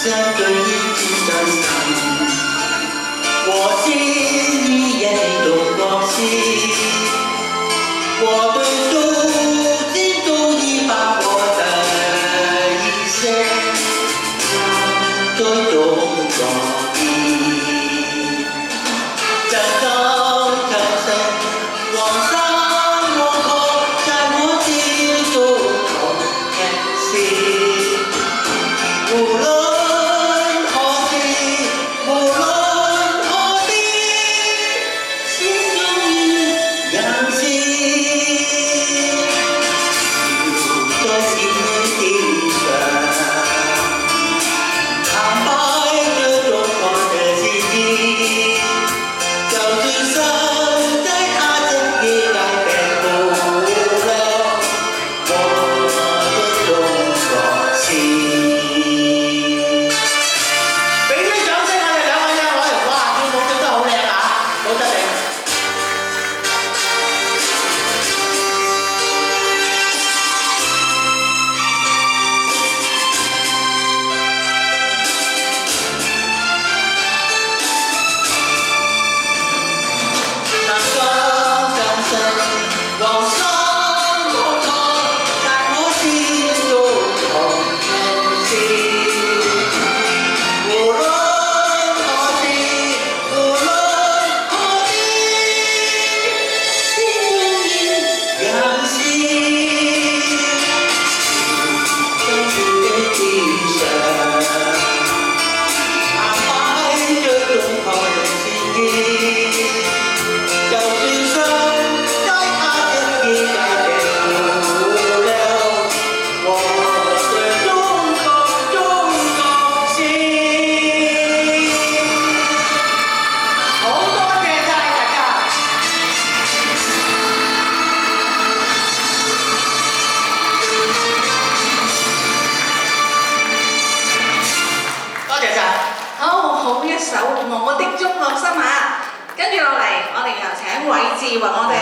相對於天上神，我心裡也是種高興。我的主基督已把我的一生當作種高興。站高站深，往上往後，在我心中同前行。無論何時，無論何地，心中已揚起。在心地上，坦白這種狂的心情，就是神在他身邊改變不了我的種高興。俾啲掌聲我哋兩位靚女，哇！跳舞跳得好靚啊，好得你。站高站深，往上往後，在我心中同前行。無論何時，無論何地，心中已揚起。在天地上，坦白這種狂的心情，就是神在他身邊改變不了我的種高興。好多謝晒大家。多謝晒。好一首《我的中學生》啊！跟住落嚟，我哋有請韋志為我哋